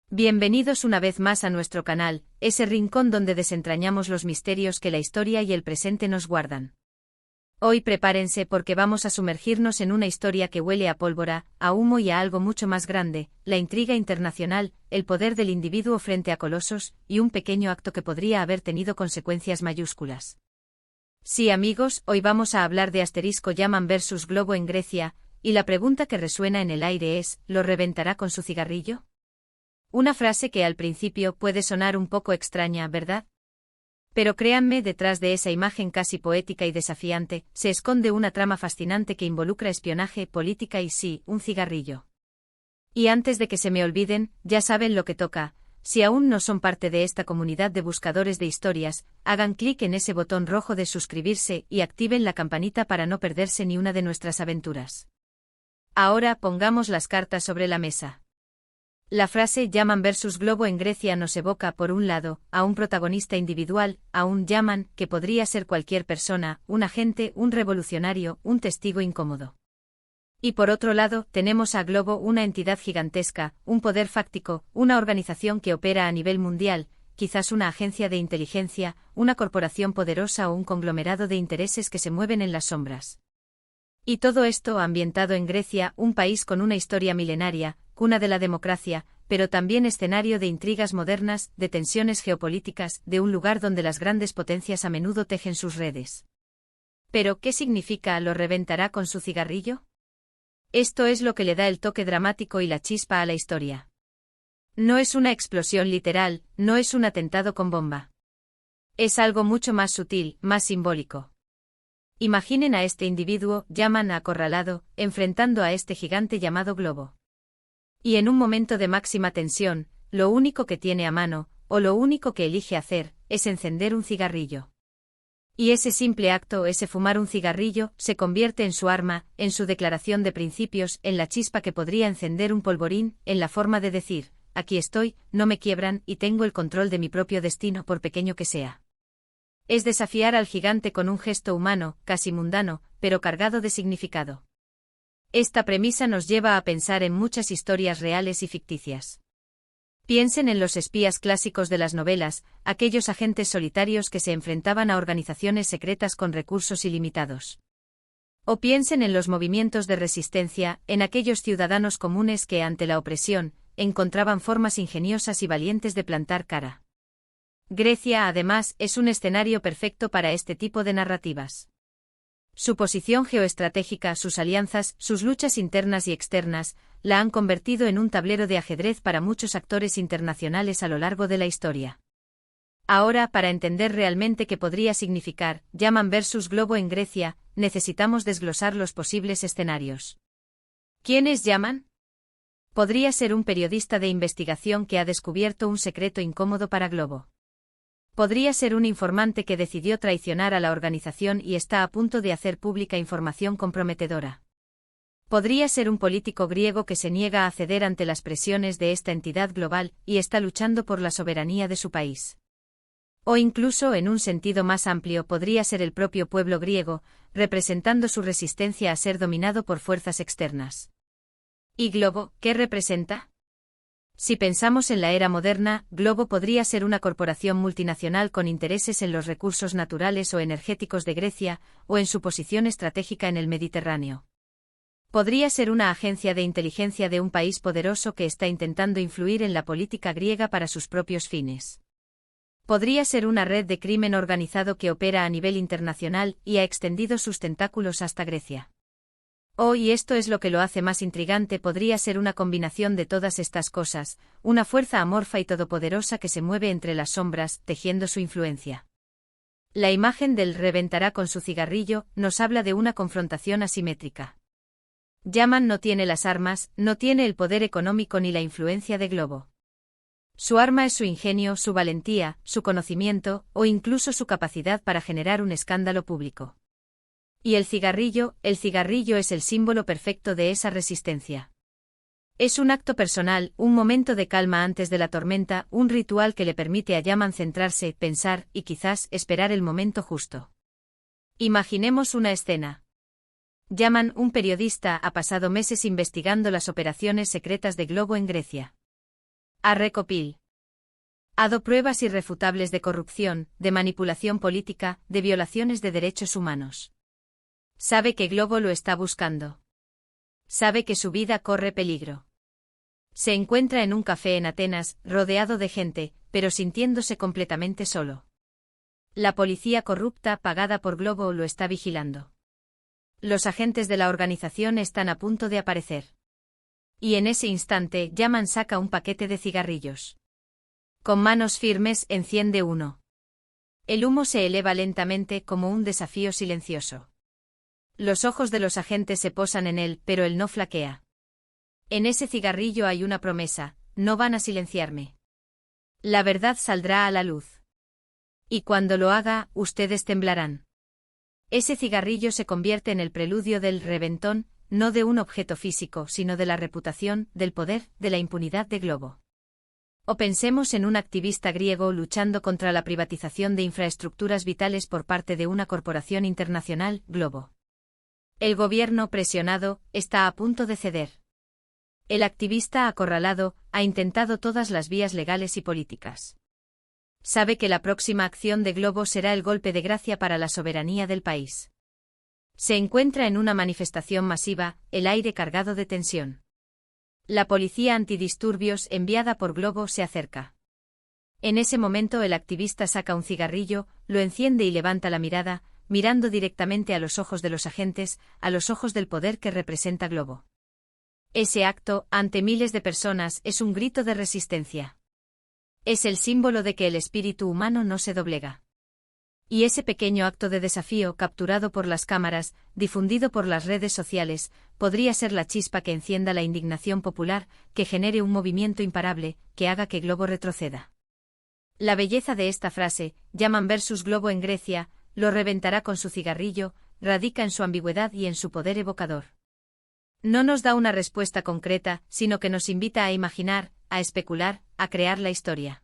Bienvenidos una vez más a nuestro canal, ese rincón donde desentrañamos los misterios que la historia y el presente nos guardan. Hoy prepárense porque vamos a sumergirnos en una historia que huele a pólvora, a humo y a algo mucho más grande, la intriga internacional, el poder del individuo frente a colosos, y un pequeño acto que podría haber tenido consecuencias mayúsculas. Sí, amigos, hoy vamos a hablar de Yaman vs Globo en Grecia, y la pregunta que resuena en el aire es, ¿lo reventará con su cigarrillo? Una frase que al principio puede sonar un poco extraña, ¿verdad? Pero créanme, detrás de esa imagen casi poética y desafiante, se esconde una trama fascinante que involucra espionaje, política y sí, un cigarrillo. Y antes de que se me olviden, ya saben lo que toca. Si aún no son parte de esta comunidad de buscadores de historias, hagan clic en ese botón rojo de suscribirse y activen la campanita para no perderse ni una de nuestras aventuras. Ahora pongamos las cartas sobre la mesa. La frase Yaman vs Globo en Grecia nos evoca, por un lado, a un protagonista individual, a un Yaman, que podría ser cualquier persona, un agente, un revolucionario, un testigo incómodo. Y por otro lado, tenemos a Globo, una entidad gigantesca, un poder fáctico, una organización que opera a nivel mundial, quizás una agencia de inteligencia, una corporación poderosa o un conglomerado de intereses que se mueven en las sombras. Y todo esto ambientado en Grecia, un país con una historia milenaria, cuna de la democracia, pero también escenario de intrigas modernas, de tensiones geopolíticas, de un lugar donde las grandes potencias a menudo tejen sus redes. ¿Pero qué significa lo reventará con su cigarrillo? Esto es lo que le da el toque dramático y la chispa a la historia. No es una explosión literal, no es un atentado con bomba. Es algo mucho más sutil, más simbólico. Imaginen a este individuo, Yaman acorralado, enfrentando a este gigante llamado Globo. Y en un momento de máxima tensión, lo único que tiene a mano, o lo único que elige hacer, es encender un cigarrillo. Y ese simple acto, ese fumar un cigarrillo, se convierte en su arma, en su declaración de principios, en la chispa que podría encender un polvorín, en la forma de decir, aquí estoy, no me quiebran y tengo el control de mi propio destino por pequeño que sea. Es desafiar al gigante con un gesto humano, casi mundano, pero cargado de significado. Esta premisa nos lleva a pensar en muchas historias reales y ficticias. Piensen en los espías clásicos de las novelas, aquellos agentes solitarios que se enfrentaban a organizaciones secretas con recursos ilimitados. O piensen en los movimientos de resistencia, en aquellos ciudadanos comunes que, ante la opresión, encontraban formas ingeniosas y valientes de plantar cara. Grecia, además, es un escenario perfecto para este tipo de narrativas. Su posición geoestratégica, sus alianzas, sus luchas internas y externas, la han convertido en un tablero de ajedrez para muchos actores internacionales a lo largo de la historia. Ahora, para entender realmente qué podría significar Yaman vs Globo en Grecia, necesitamos desglosar los posibles escenarios. ¿Quién es Yaman? Podría ser un periodista de investigación que ha descubierto un secreto incómodo para Globo. Podría ser un informante que decidió traicionar a la organización y está a punto de hacer pública información comprometedora. Podría ser un político griego que se niega a ceder ante las presiones de esta entidad global y está luchando por la soberanía de su país. O incluso, en un sentido más amplio, podría ser el propio pueblo griego, representando su resistencia a ser dominado por fuerzas externas. ¿Y Globo, qué representa? Si pensamos en la era moderna, Globo podría ser una corporación multinacional con intereses en los recursos naturales o energéticos de Grecia, o en su posición estratégica en el Mediterráneo. Podría ser una agencia de inteligencia de un país poderoso que está intentando influir en la política griega para sus propios fines. Podría ser una red de crimen organizado que opera a nivel internacional y ha extendido sus tentáculos hasta Grecia. Y esto es lo que lo hace más intrigante, podría ser una combinación de todas estas cosas, una fuerza amorfa y todopoderosa que se mueve entre las sombras, tejiendo su influencia. La imagen del reventará con su cigarrillo nos habla de una confrontación asimétrica. Yaman no tiene las armas, no tiene el poder económico ni la influencia de Globo. Su arma es su ingenio, su valentía, su conocimiento, o incluso su capacidad para generar un escándalo público. Y el cigarrillo es el símbolo perfecto de esa resistencia. Es un acto personal, un momento de calma antes de la tormenta, un ritual que le permite a Yaman centrarse, pensar y quizás esperar el momento justo. Imaginemos una escena. Yaman, un periodista, ha pasado meses investigando las operaciones secretas de Globo en Grecia. Arrecopil. Ado pruebas irrefutables de corrupción, de manipulación política, de violaciones de derechos humanos. Sabe que Globo lo está buscando. Sabe que su vida corre peligro. Se encuentra en un café en Atenas, rodeado de gente, pero sintiéndose completamente solo. La policía corrupta pagada por Globo lo está vigilando. Los agentes de la organización están a punto de aparecer. Y en ese instante, Yaman saca un paquete de cigarrillos. Con manos firmes enciende uno. El humo se eleva lentamente como un desafío silencioso. Los ojos de los agentes se posan en él, pero él no flaquea. En ese cigarrillo hay una promesa: no van a silenciarme. La verdad saldrá a la luz. Y cuando lo haga, ustedes temblarán. Ese cigarrillo se convierte en el preludio del reventón, no de un objeto físico, sino de la reputación, del poder, de la impunidad de Globo. O pensemos en un activista griego luchando contra la privatización de infraestructuras vitales por parte de una corporación internacional, Globo. El gobierno, presionado, está a punto de ceder. El activista acorralado ha intentado todas las vías legales y políticas. Sabe que la próxima acción de Globo será el golpe de gracia para la soberanía del país. Se encuentra en una manifestación masiva, el aire cargado de tensión. La policía antidisturbios enviada por Globo se acerca. En ese momento el activista saca un cigarrillo, lo enciende y levanta la mirada, mirando directamente a los ojos de los agentes, a los ojos del poder que representa Globo. Ese acto, ante miles de personas, es un grito de resistencia. Es el símbolo de que el espíritu humano no se doblega. Y ese pequeño acto de desafío, capturado por las cámaras, difundido por las redes sociales, podría ser la chispa que encienda la indignación popular, que genere un movimiento imparable, que haga que Globo retroceda. La belleza de esta frase, Yaman versus Globo en Grecia, lo reventará con su cigarrillo, radica en su ambigüedad y en su poder evocador. No nos da una respuesta concreta, sino que nos invita a imaginar, a especular, a crear la historia.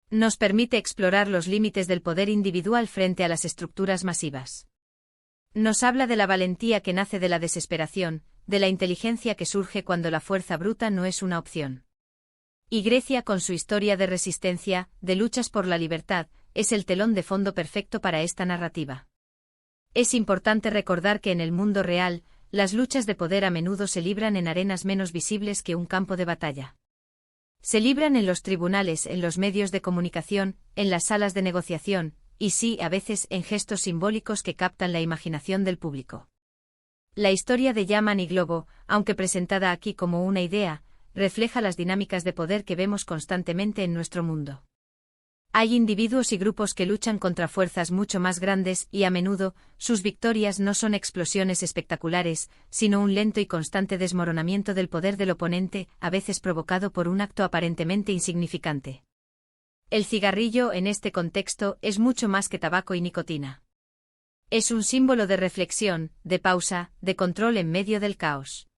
Nos permite explorar los límites del poder individual frente a las estructuras masivas. Nos habla de la valentía que nace de la desesperación, de la inteligencia que surge cuando la fuerza bruta no es una opción. Y Grecia, con su historia de resistencia, de luchas por la libertad, es el telón de fondo perfecto para esta narrativa. Es importante recordar que en el mundo real, las luchas de poder a menudo se libran en arenas menos visibles que un campo de batalla. Se libran en los tribunales, en los medios de comunicación, en las salas de negociación, y sí, a veces, en gestos simbólicos que captan la imaginación del público. La historia de Yaman y Globo, aunque presentada aquí como una idea, refleja las dinámicas de poder que vemos constantemente en nuestro mundo. Hay individuos y grupos que luchan contra fuerzas mucho más grandes y, a menudo, sus victorias no son explosiones espectaculares, sino un lento y constante desmoronamiento del poder del oponente, a veces provocado por un acto aparentemente insignificante. El cigarrillo, en este contexto, es mucho más que tabaco y nicotina. Es un símbolo de reflexión, de pausa, de control en medio del caos.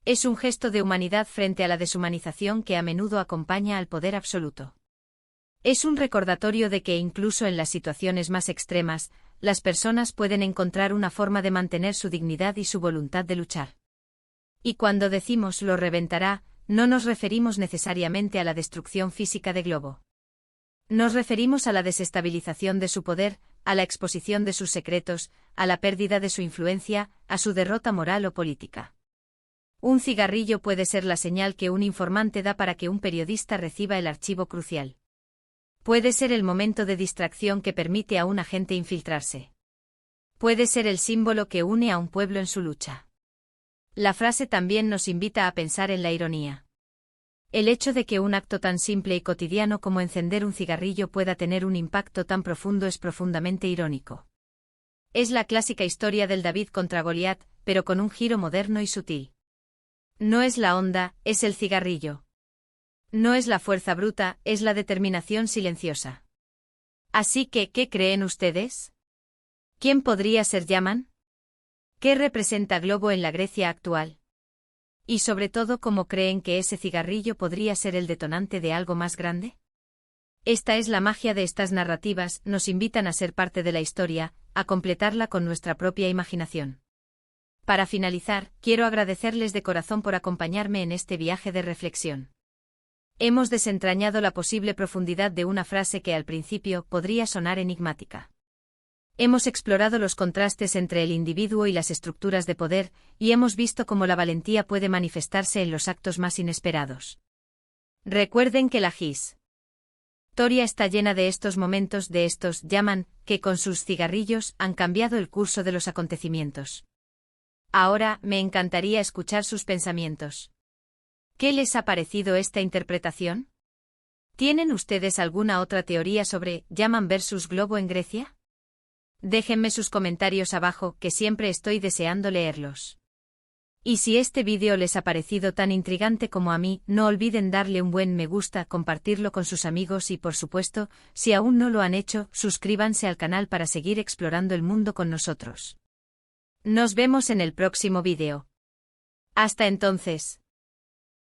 Es un gesto de humanidad frente a la deshumanización que a menudo acompaña al poder absoluto. Es un recordatorio de que incluso en las situaciones más extremas, las personas pueden encontrar una forma de mantener su dignidad y su voluntad de luchar. Y cuando decimos lo reventará, no nos referimos necesariamente a la destrucción física de Globo. Nos referimos a la desestabilización de su poder, a la exposición de sus secretos, a la pérdida de su influencia, a su derrota moral o política. Un cigarrillo puede ser la señal que un informante da para que un periodista reciba el archivo crucial. Puede ser el momento de distracción que permite a un agente infiltrarse. Puede ser el símbolo que une a un pueblo en su lucha. La frase también nos invita a pensar en la ironía. El hecho de que un acto tan simple y cotidiano como encender un cigarrillo pueda tener un impacto tan profundo es profundamente irónico. Es la clásica historia del David contra Goliat, pero con un giro moderno y sutil. No es la onda, es el cigarrillo. No es la fuerza bruta, es la determinación silenciosa. Así que, ¿qué creen ustedes? ¿Quién podría ser Yaman? ¿Qué representa Globo en la Grecia actual? Y sobre todo, ¿cómo creen que ese cigarrillo podría ser el detonante de algo más grande? Esta es la magia de estas narrativas, nos invitan a ser parte de la historia, a completarla con nuestra propia imaginación. Para finalizar, quiero agradecerles de corazón por acompañarme en este viaje de reflexión. Hemos desentrañado la posible profundidad de una frase que al principio podría sonar enigmática. Hemos explorado los contrastes entre el individuo y las estructuras de poder, y hemos visto cómo la valentía puede manifestarse en los actos más inesperados. Recuerden que la historia está llena de estos momentos, de estos llaman, que con sus cigarrillos han cambiado el curso de los acontecimientos. Ahora, me encantaría escuchar sus pensamientos. ¿Qué les ha parecido esta interpretación? ¿Tienen ustedes alguna otra teoría sobre Yaman versus Globo en Grecia? Déjenme sus comentarios abajo, que siempre estoy deseando leerlos. Y si este vídeo les ha parecido tan intrigante como a mí, no olviden darle un buen me gusta, compartirlo con sus amigos y por supuesto, si aún no lo han hecho, suscríbanse al canal para seguir explorando el mundo con nosotros. Nos vemos en el próximo vídeo. Hasta entonces.